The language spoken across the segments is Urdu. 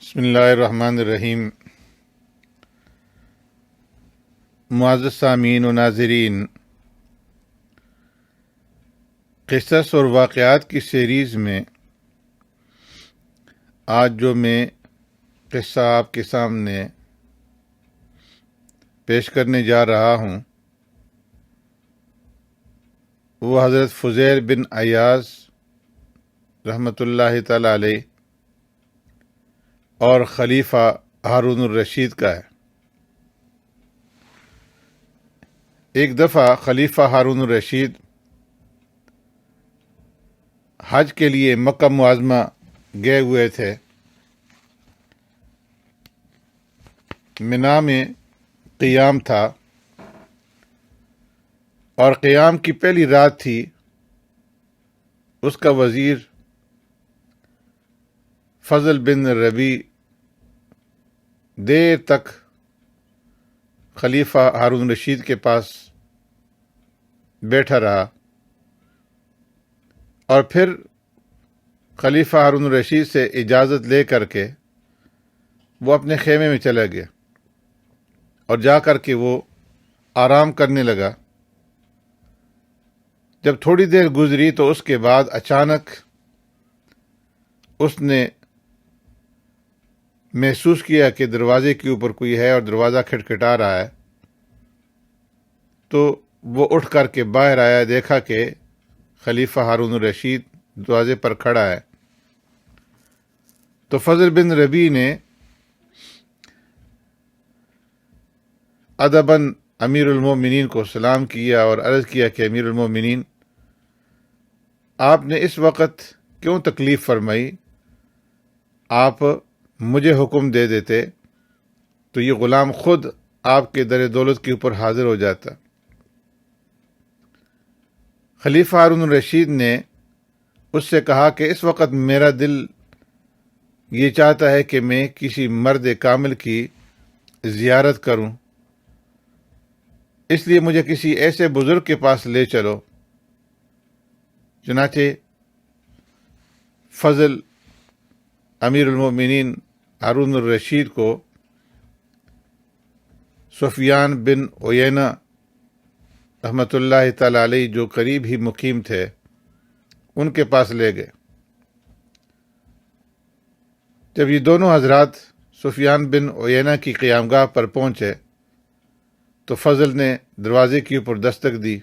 بسم اللہ الرحمن الرحیم۔ معزز سامعین و ناظرین، قصص اور واقعات کی سیریز میں آج جو میں قصہ آپ کے سامنے پیش کرنے جا رہا ہوں وہ حضرت فضیل بن عیاض رحمۃ اللہ تعالی علیہ اور خلیفہ ہارون الرشید کا ہے۔ ایک دفعہ خلیفہ ہارون الرشید حج کے لیے مکہ معظمہ گئے ہوئے تھے۔ منا میں قیام تھا اور قیام کی پہلی رات تھی۔ اس کا وزیر فضل بن ربی دیر تک خلیفہ ہارون رشید کے پاس بیٹھا رہا اور پھر خلیفہ ہارون رشید سے اجازت لے کر کے وہ اپنے خیمے میں چلا گیا اور جا کر کے وہ آرام کرنے لگا۔ جب تھوڑی دیر گزری تو اس کے بعد اچانک اس نے محسوس کیا کہ دروازے کے اوپر کوئی ہے اور دروازہ کھٹکھٹا رہا ہے، تو وہ اٹھ کر کے باہر آیا، دیکھا کہ خلیفہ ہارون الرشید دروازے پر کھڑا ہے۔ تو فضل بن ربی نے ادباً امیر المومنین کو سلام کیا اور عرض کیا کہ امیر المومنین، آپ نے اس وقت کیوں تکلیف فرمائی؟ آپ مجھے حکم دے دیتے تو یہ غلام خود آپ کے در دولت کے اوپر حاضر ہو جاتا۔ خلیفہ ہارون الرشید نے اس سے کہا کہ اس وقت میرا دل یہ چاہتا ہے کہ میں کسی مرد کامل کی زیارت کروں، اس لیے مجھے کسی ایسے بزرگ کے پاس لے چلو۔ چنانچہ فضل امیر المومنین ہارون الرشید کو سفیان بن عیینہ رحمۃ اللہ تعالی علیہ، جو قریب ہی مقیم تھے، ان کے پاس لے گئے۔ جب یہ دونوں حضرات سفیان بن عیینہ کی قیامگاہ پر پہنچے تو فضل نے دروازے کے اوپر دستک دی۔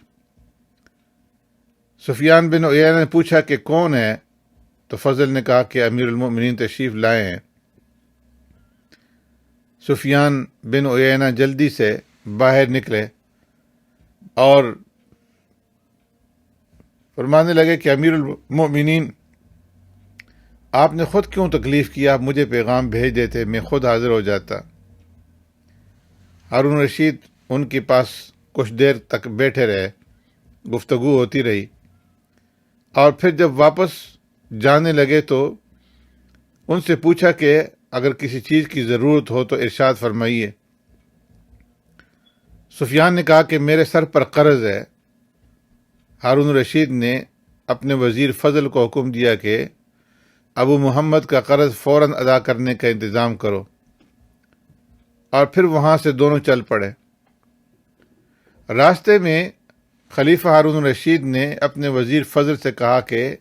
سفیان بن عیینہ نے پوچھا کہ کون ہے؟ تو فضل نے کہا کہ امیر المومنین تشریف لائے ہیں۔ سفیان بن عیینہ جلدی سے باہر نکلے اور فرمانے لگے کہ امیر المومنین، آپ نے خود کیوں تکلیف کیا؟ آپ مجھے پیغام بھیج دیتے، میں خود حاضر ہو جاتا۔ ہارون رشید ان کے پاس کچھ دیر تک بیٹھے رہے، گفتگو ہوتی رہی، اور پھر جب واپس جانے لگے تو ان سے پوچھا کہ اگر کسی چیز کی ضرورت ہو تو ارشاد فرمائیے۔ سفیان نے کہا کہ میرے سر پر قرض ہے۔ ہارون رشید نے اپنے وزیر فضل کو حکم دیا کہ ابو محمد کا قرض فوراً ادا کرنے کا انتظام کرو، اور پھر وہاں سے دونوں چل پڑے۔ راستے میں خلیفہ ہارون رشید نے اپنے وزیر فضل سے کہا کہ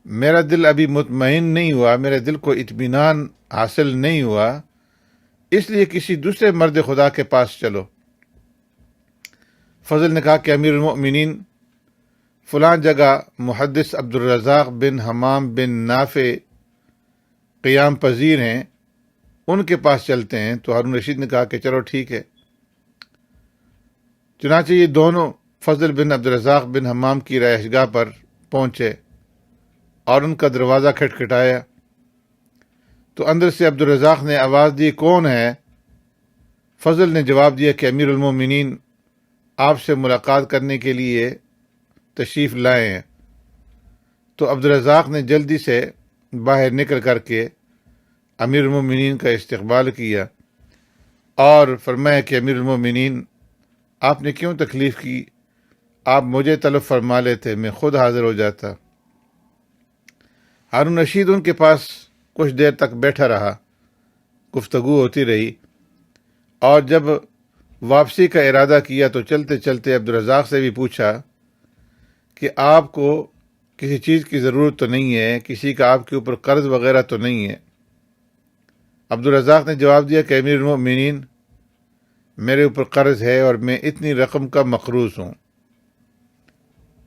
میرا دل ابھی مطمئن نہیں ہوا، میرے دل کو اطمینان حاصل نہیں ہوا، اس لیے کسی دوسرے مرد خدا کے پاس چلو۔ فضل نے کہا کہ امیر المؤمنین، فلاں جگہ محدث عبد الرزاق بن حمام بن نافع قیام پذیر ہیں، ان کے پاس چلتے ہیں۔ تو ہارون رشید نے کہا کہ چلو ٹھیک ہے۔ چنانچہ یہ دونوں فضل بن عبد الرزاق بن حمام کی رہائش گاہ پر پہنچے اور ان کا دروازہ کھٹکھٹایا تو اندر سے عبد الرزاق نے آواز دی، کون ہے؟ فضل نے جواب دیا کہ امیر المومنین آپ سے ملاقات کرنے کے لیے تشریف لائے ہیں۔ تو عبد الرزاق نے جلدی سے باہر نکل کر کے امیر المومنین کا استقبال کیا اور فرمایا کہ امیر المومنین، آپ نے کیوں تکلیف کی؟ آپ مجھے طلب فرما لیتے، میں خود حاضر ہو جاتا۔ ہارون رشید ان کے پاس کچھ دیر تک بیٹھا رہا گفتگو ہوتی رہی، اور جب واپسی کا ارادہ کیا تو چلتے چلتے عبدالرزاق سے بھی پوچھا کہ آپ کو کسی چیز کی ضرورت تو نہیں ہے، کسی کا آپ کے اوپر قرض وغیرہ تو نہیں ہے؟ عبدالرزاق نے جواب دیا کہ امیر المؤمنین، میرے اوپر قرض ہے اور میں اتنی رقم کا مقروض ہوں۔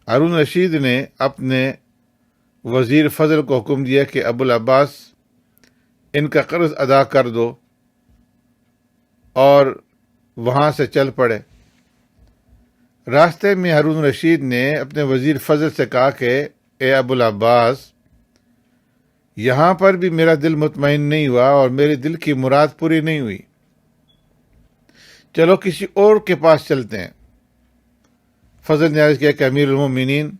ہارون رشید نے اپنے وزیر فضل کو حکم دیا کہ ابو العباس ان کا قرض ادا کر دو، اور وہاں سے چل پڑے۔ راستے میں ہارون رشید نے اپنے وزیر فضل سے کہا کہ اے ابو العباس، یہاں پر بھی میرا دل مطمئن نہیں ہوا اور میرے دل کی مراد پوری نہیں ہوئی، چلو کسی اور کے پاس چلتے ہیں۔ فضل نے عرض کیا کہ امیر المومنین،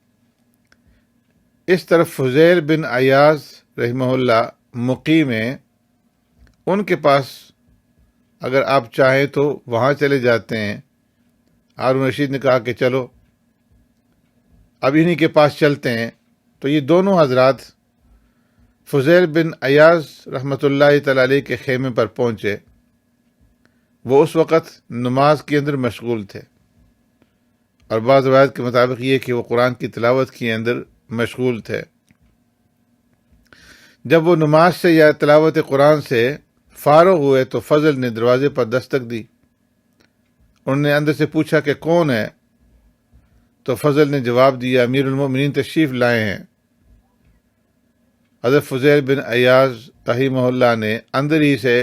اس طرف فضیل بن عیاض رحمہ اللہ مقیم ہیں، ان کے پاس اگر آپ چاہیں تو وہاں چلے جاتے ہیں۔ ہارون رشید نے کہا کہ چلو اب انہی کے پاس چلتے ہیں۔ تو یہ دونوں حضرات فضیل بن عیاض رحمۃ اللہ تعالی علیہ کے خیمے پر پہنچے۔ وہ اس وقت نماز کے اندر مشغول تھے، اور بعض روایت کے مطابق یہ کہ وہ قرآن کی تلاوت کے اندر مشغول تھے۔ جب وہ نماز سے یا تلاوت قرآن سے فارغ ہوئے تو فضل نے دروازے پر دستک دی۔ انہوں نے اندر سے پوچھا کہ کون ہے؟ تو فضل نے جواب دیا، امیر المؤمنین تشریف لائے ہیں۔ حضرت فضیل بن عیاض رحمہ اللہ نے اندر ہی سے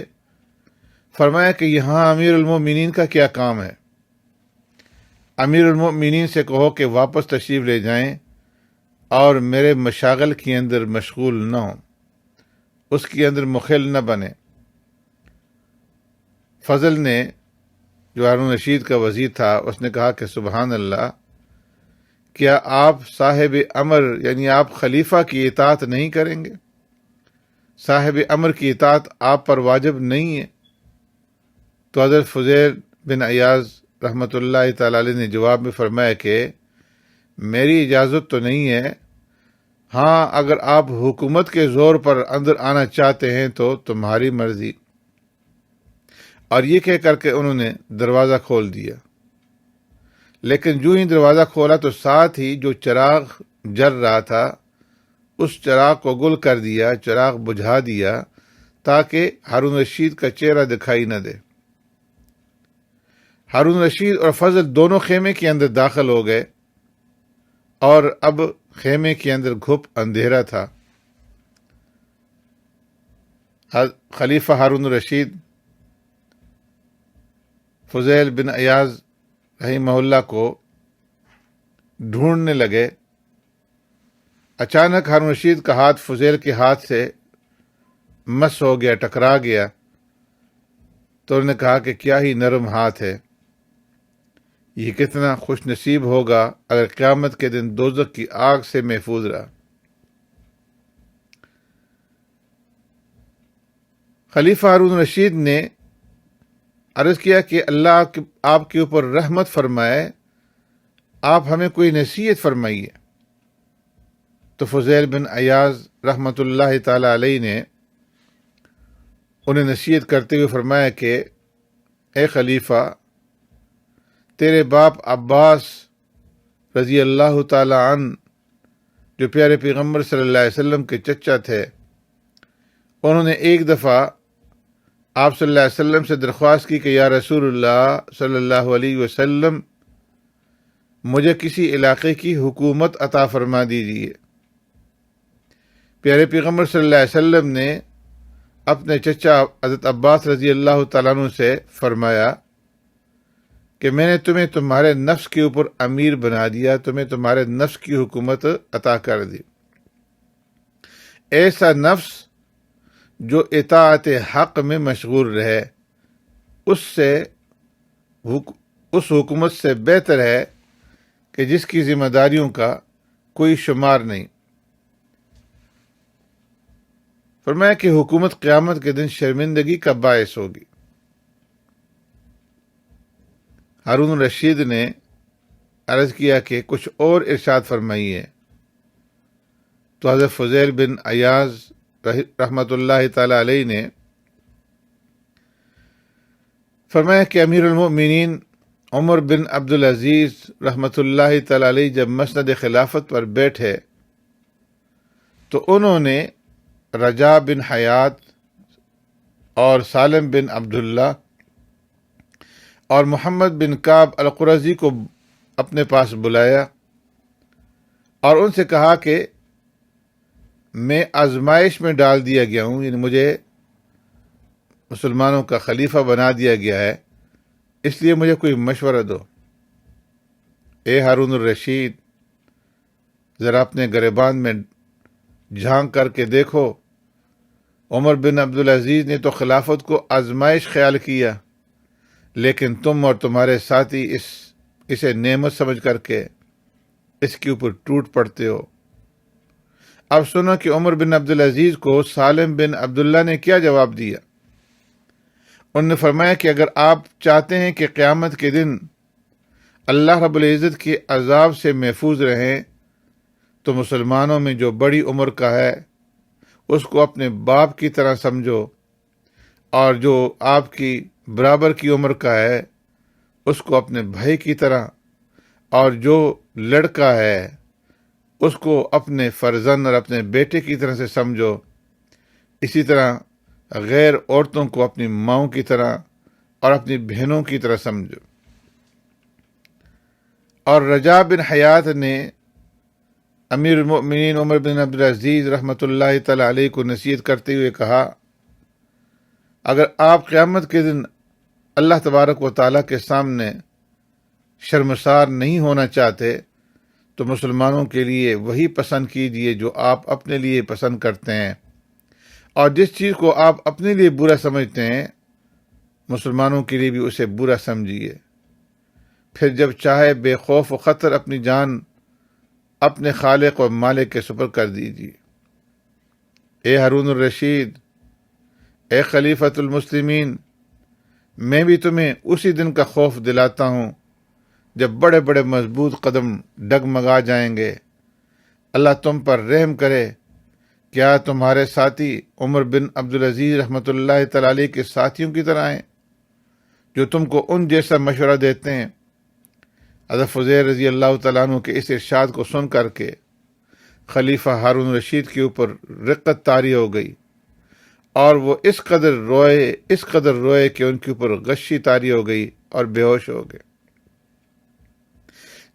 فرمایا کہ یہاں امیر المؤمنین کا کیا کام ہے؟ امیر المؤمنین سے کہو کہ واپس تشریف لے جائیں اور میرے مشاغل کے اندر مشغول نہ ہوں، اس کے اندر مخل نہ بنے۔ فضل نے، جو ہارون رشید کا وزیر تھا، اس نے کہا کہ سبحان اللہ، کیا آپ صاحب امر یعنی آپ خلیفہ کی اطاعت نہیں کریں گے؟ صاحب امر کی اطاعت آپ پر واجب نہیں ہے؟ تو حضرت فضیل بن عیاض رحمۃ اللہ تعالی علیہ نے جواب میں فرمایا کہ میری اجازت تو نہیں ہے، ہاں اگر آپ حکومت کے زور پر اندر آنا چاہتے ہیں تو تمہاری مرضی۔ اور یہ کہہ کر کے انہوں نے دروازہ کھول دیا، لیکن جو ہی دروازہ کھولا تو ساتھ ہی جو چراغ جل رہا تھا اس چراغ کو گل کر دیا، چراغ بجھا دیا تاکہ ہارون رشید کا چہرہ دکھائی نہ دے۔ ہارون رشید اور فضل دونوں خیمے کے اندر داخل ہو گئے، اور اب خیمے کے اندر گھپ اندھیرا تھا۔ خلیفہ ہارون رشید فضیل بن عیاض رحمہ اللہ کو ڈھونڈنے لگے۔ اچانک ہارون رشید کا ہاتھ فضیل کے ہاتھ سے مس ہو گیا، ٹکرا گیا۔ تو انہوں نے کہا کہ کیا ہی نرم ہاتھ ہے، یہ کتنا خوش نصیب ہوگا اگر قیامت کے دن دوزخ کی آگ سے محفوظ رہا۔ خلیفہ ہارون رشید نے عرض کیا کہ اللہ آپ کے اوپر رحمت فرمائے، آپ ہمیں کوئی نصیحت فرمائیے۔ تو فضیل بن عیاض رحمۃ اللہ تعالی علیہ نے انہیں نصیحت کرتے ہوئے فرمایا کہ اے خلیفہ، تیرے باپ عباس رضی اللہ تعالی عنہ، جو پیارے پیغمبر صلی اللہ علیہ وسلم کے چچا تھے، انہوں نے ایک دفعہ آپ صلی اللہ علیہ وسلم سے درخواست کی کہ یا رسول اللہ صلی اللہ علیہ وسلم، مجھے کسی علاقے کی حکومت عطا فرما دیجیے۔ پیارے پیغمبر صلی اللہ علیہ وسلم نے اپنے چچا حضرت عباس رضی اللہ تعالیٰ عنہ سے فرمایا کہ میں نے تمہیں تمہارے نفس کے اوپر امیر بنا دیا، تمہیں تمہارے نفس کی حکومت عطا کر دی۔ ایسا نفس جو اطاعت حق میں مشغول رہے، اس حکومت سے بہتر ہے کہ جس کی ذمہ داریوں کا کوئی شمار نہیں۔ فرمایا کہ حکومت قیامت کے دن شرمندگی کا باعث ہوگی۔ ہارون رشید نے عرض کیا کہ کچھ اور ارشاد فرمائیے۔ تو حضرت فضیل بن عیاض رحمۃ اللہ تعالی علیہ نے فرمایا کہ امیر المؤمنین عمر بن عبدالعزیز رحمۃ اللہ تعالی علیہ جب مسند خلافت پر بیٹھے تو انہوں نے رجا بن حیات اور سالم بن عبداللہ اور محمد بن کعب القرظی کو اپنے پاس بلایا اور ان سے کہا کہ میں آزمائش میں ڈال دیا گیا ہوں، یعنی مجھے مسلمانوں کا خلیفہ بنا دیا گیا ہے، اس لیے مجھے کوئی مشورہ دو۔ اے ہارون الرشید، ذرا اپنے گریبان میں جھانک کر کے دیکھو، عمر بن عبدالعزیز نے تو خلافت کو آزمائش خیال کیا، لیکن تم اور تمہارے ساتھی اسے نعمت سمجھ کر کے اس کے اوپر ٹوٹ پڑتے ہو۔ اب سنو کہ عمر بن عبدالعزیز کو سالم بن عبداللہ نے کیا جواب دیا۔ انہوں نے فرمایا کہ اگر آپ چاہتے ہیں کہ قیامت کے دن اللہ رب العزت کے عذاب سے محفوظ رہیں تو مسلمانوں میں جو بڑی عمر کا ہے اس کو اپنے باپ کی طرح سمجھو، اور جو آپ کی برابر کی عمر کا ہے اس کو اپنے بھائی کی طرح، اور جو لڑکا ہے اس کو اپنے فرزند اور اپنے بیٹے کی طرح سے سمجھو، اسی طرح غیر عورتوں کو اپنی ماؤں کی طرح اور اپنی بہنوں کی طرح سمجھو۔ اور رجا بن حیات نے امیر المؤمنین عمر بن عبدالعزیز رحمۃ اللہ تعالی علیہ کو نصیحت کرتے ہوئے کہا، اگر آپ قیامت کے دن اللہ تبارک و تعالیٰ کے سامنے شرمسار نہیں ہونا چاہتے تو مسلمانوں کے لیے وہی پسند کیجیے جو آپ اپنے لیے پسند کرتے ہیں، اور جس چیز کو آپ اپنے لیے برا سمجھتے ہیں مسلمانوں کے لیے بھی اسے برا سمجھیے، پھر جب چاہے بے خوف و خطر اپنی جان اپنے خالق و مالک کے سپرد کر دیجیے۔ اے ہارون الرشید، اے خلیفۃ المسلمین، میں بھی تمہیں اسی دن کا خوف دلاتا ہوں جب بڑے بڑے مضبوط قدم ڈگمگا جائیں گے۔ اللہ تم پر رحم کرے، کیا تمہارے ساتھی عمر بن عبدالعزیز رحمۃ اللہ تعالی علیہ کے ساتھیوں کی طرح ہیں جو تم کو ان جیسا مشورہ دیتے ہیں؟ حضرت فضیل رضی اللہ تعالیٰ عنہ کے اس ارشاد کو سن کر کے خلیفہ ہارون رشید کے اوپر رقت طاری ہو گئی، اور وہ اس قدر روئے کہ ان کے اوپر غشی طاری ہو گئی اور بے ہوش ہو گئے۔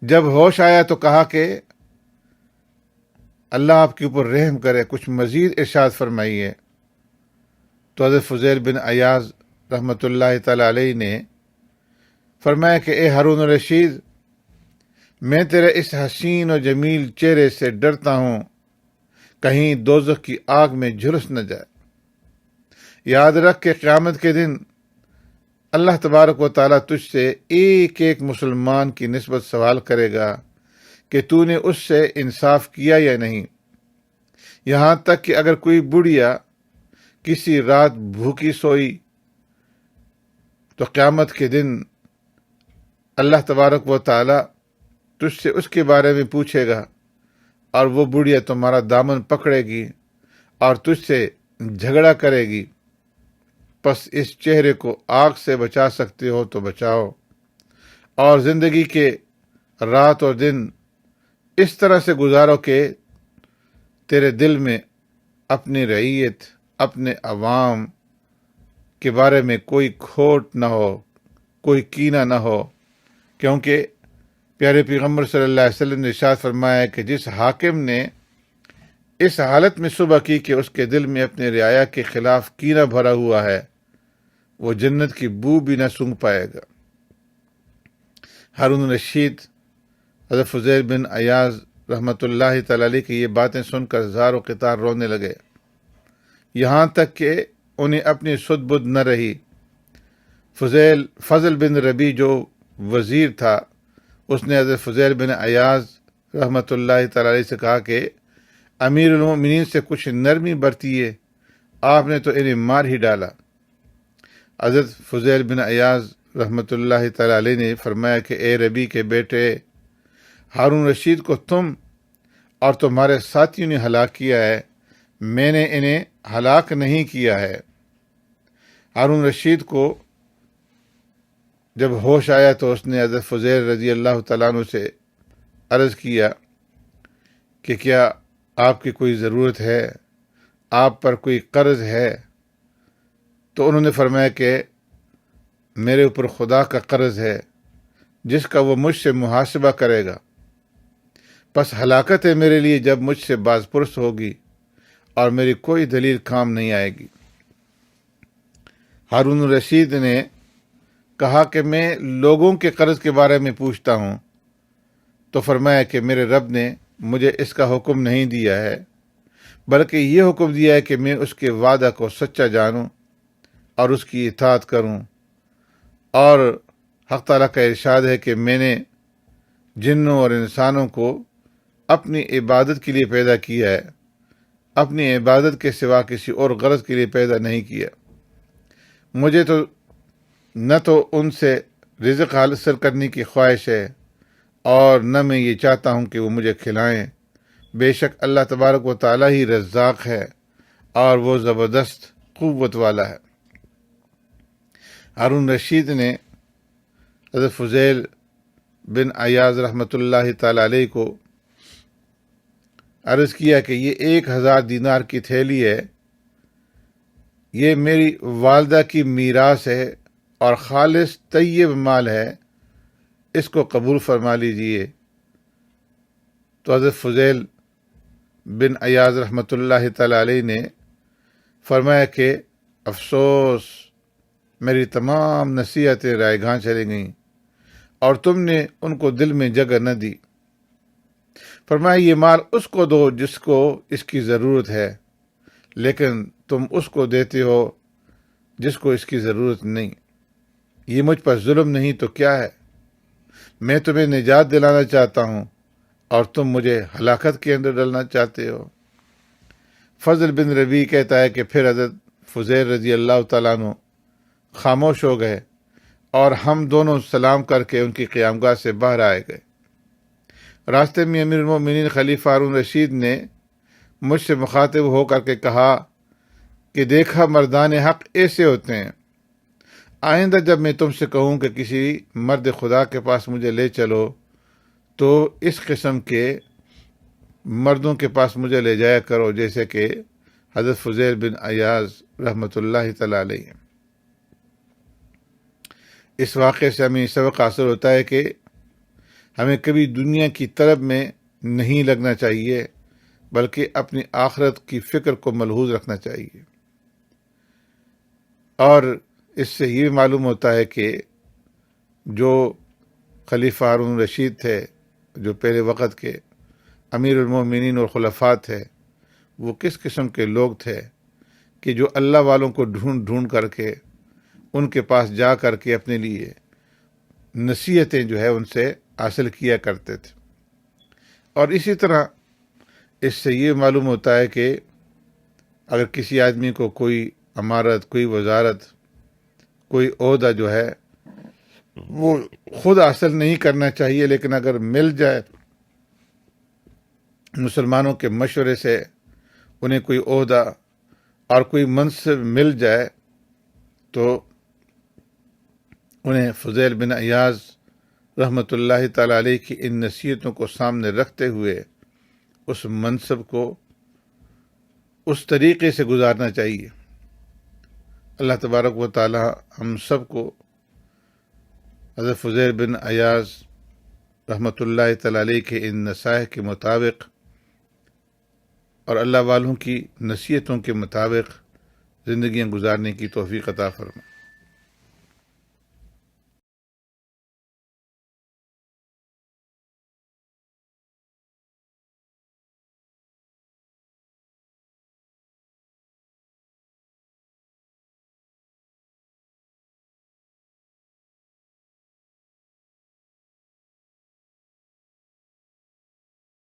جب ہوش آیا تو کہا کہ اللہ آپ کے اوپر رحم کرے، کچھ مزید ارشاد فرمائیے۔ تو حضرت فضیل بن عیاض رحمۃ اللہ تعالی علیہ نے فرمایا کہ اے ہارون الرشید، میں تیرے اس حسین و جمیل چہرے سے ڈرتا ہوں کہیں دوزخ کی آگ میں جھلس نہ جائے۔ یاد رکھ کہ قیامت کے دن اللہ تبارک و تعالیٰ تجھ سے ایک ایک مسلمان کی نسبت سوال کرے گا کہ تو نے اس سے انصاف کیا یا نہیں، یہاں تک کہ اگر کوئی بڑھیا کسی رات بھوکی سوئی تو قیامت کے دن اللہ تبارک و تعالیٰ تجھ سے اس کے بارے میں پوچھے گا، اور وہ بڑھیا تمہارا دامن پکڑے گی اور تجھ سے جھگڑا کرے گی، پس اس چہرے کو آگ سے بچا سکتے ہو تو بچاؤ، اور زندگی کے رات اور دن اس طرح سے گزارو کہ تیرے دل میں اپنی رعیت، اپنے عوام کے بارے میں کوئی کھوٹ نہ ہو، کوئی کینہ نہ ہو، کیونکہ پیارے پیغمبر صلی اللہ علیہ وسلم نے ارشاد فرمایا ہے کہ جس حاکم نے اس حالت میں صبح کی کہ اس کے دل میں اپنے رعایا کے خلاف کینہ بھرا ہوا ہے، وہ جنت کی بو بھی نہ سونگھ پائے گا۔ ہارون الرشید حضرت فضیل بن عیاض رحمۃ اللہ تعالی علیہ کی یہ باتیں سن کر زار و قطار رونے لگے، یہاں تک کہ انہیں اپنی سدھ بدھ نہ رہی۔ فضل بن ربی جو وزیر تھا، اس نے حضرت فضیل بن عیاض رحمۃ اللہ تعالی علیہ سے کہا کہ امیر المؤمنین سے کچھ نرمی برتیے، آپ نے تو انہیں مار ہی ڈالا۔ حضرت فضیل بن عیاض رحمۃ اللہ تعالی علیہ نے فرمایا کہ اے ربی کے بیٹے، ہارون رشید کو تم اور تمہارے ساتھیوں نے ہلاک کیا ہے، میں نے انہیں ہلاک نہیں کیا ہے۔ ہارون رشید کو جب ہوش آیا تو اس نے حضرت فضیل رضی اللہ تعالیٰ عنہ سے عرض کیا کہ کیا آپ کی کوئی ضرورت ہے، آپ پر کوئی قرض ہے؟ تو انہوں نے فرمایا کہ میرے اوپر خدا کا قرض ہے جس کا وہ مجھ سے محاسبہ کرے گا، پس ہلاکت ہے میرے لیے جب مجھ سے باز پرس ہوگی اور میری کوئی دلیل کام نہیں آئے گی۔ ہارون الرشید نے کہا کہ میں لوگوں کے قرض کے بارے میں پوچھتا ہوں، تو فرمایا کہ میرے رب نے مجھے اس کا حکم نہیں دیا ہے، بلکہ یہ حکم دیا ہے کہ میں اس کے وعدہ کو سچا جانوں اور اس کی اطاعت کروں۔ اور حق تعالیٰ کا ارشاد ہے کہ میں نے جنوں اور انسانوں کو اپنی عبادت کے لیے پیدا کیا ہے، اپنی عبادت کے سوا کسی اور غرض کے لیے پیدا نہیں کیا۔ مجھے تو نہ تو ان سے رزق حاصل کرنے کی خواہش ہے اور نہ میں یہ چاہتا ہوں کہ وہ مجھے کھلائیں۔ بے شک اللہ تبارک و تعالیٰ ہی رزاق ہے اور وہ زبردست قوت والا ہے۔ ہارون رشید نے حضرت فضیل بن عیاض رحمۃ اللہ تعالی علیہ کو عرض کیا کہ یہ 1000 دینار کی تھیلی ہے، یہ میری والدہ کی میراث ہے اور خالص طیب مال ہے، اس کو قبول فرما لیجئے۔ تو حضرت فضیل بن عیاض رحمۃ اللہ تعالی علیہ نے فرمایا کہ افسوس، میری تمام نصیحتیں رائے گاں چلی گئیں اور تم نے ان کو دل میں جگہ نہ دی۔ فرمایا یہ مال اس کو دو جس کو اس کی ضرورت ہے، لیکن تم اس کو دیتے ہو جس کو اس کی ضرورت نہیں۔ یہ مجھ پر ظلم نہیں تو کیا ہے؟ میں تمہیں نجات دلانا چاہتا ہوں اور تم مجھے ہلاکت کے اندر ڈالنا چاہتے ہو۔ فضل بن ربیع کہتا ہے کہ پھر حضرت فضیل رضی اللہ تعالیٰ عنہ خاموش ہو گئے اور ہم دونوں سلام کر کے ان کی قیامگاہ سے باہر آئے گئے۔ راستے میں امیر المومنین خلیفہ ہارون رشید نے مجھ سے مخاطب ہو کر کے کہا کہ دیکھا مردان حق ایسے ہوتے ہیں، آئندہ جب میں تم سے کہوں کہ کسی مرد خدا کے پاس مجھے لے چلو تو اس قسم کے مردوں کے پاس مجھے لے جایا کرو جیسے کہ حضرت فضیل بن عیاض رحمۃ اللہ تعالی علیہ۔ اس واقعے سے ہمیں سبق حاصل ہوتا ہے کہ ہمیں کبھی دنیا کی طلب میں نہیں لگنا چاہیے، بلکہ اپنی آخرت کی فکر کو ملحوظ رکھنا چاہیے۔ اور اس سے یہ معلوم ہوتا ہے کہ جو خلیفہ ہارون رشید تھے، جو پہلے وقت کے امیر المومنین اور خلفاء تھے، وہ کس قسم کے لوگ تھے کہ جو اللہ والوں کو ڈھونڈ ڈھونڈ کر کے ان کے پاس جا کر کے اپنے لیے نصیحتیں جو ہے ان سے حاصل کیا کرتے تھے۔ اور اسی طرح اس سے یہ معلوم ہوتا ہے کہ اگر کسی آدمی کو کوئی امارت، کوئی وزارت، کوئی عہدہ جو ہے وہ خود حاصل نہیں کرنا چاہیے، لیکن اگر مل جائے مسلمانوں کے مشورے سے انہیں کوئی عہدہ اور کوئی منصب مل جائے تو انہیں فضیل بن عیاض رحمۃ اللہ تعالی علیہ کی ان نصیحتوں کو سامنے رکھتے ہوئے اس منصب کو اس طریقے سے گزارنا چاہیے۔ اللہ تبارک و تعالی ہم سب کو حضرت فضیل بن عیاض رحمۃ اللہ تعالی علیہ کے ان نصائح کے مطابق اور اللہ والوں کی نصیحتوں کے مطابق زندگیاں گزارنے کی توفیق عطا فرمائے۔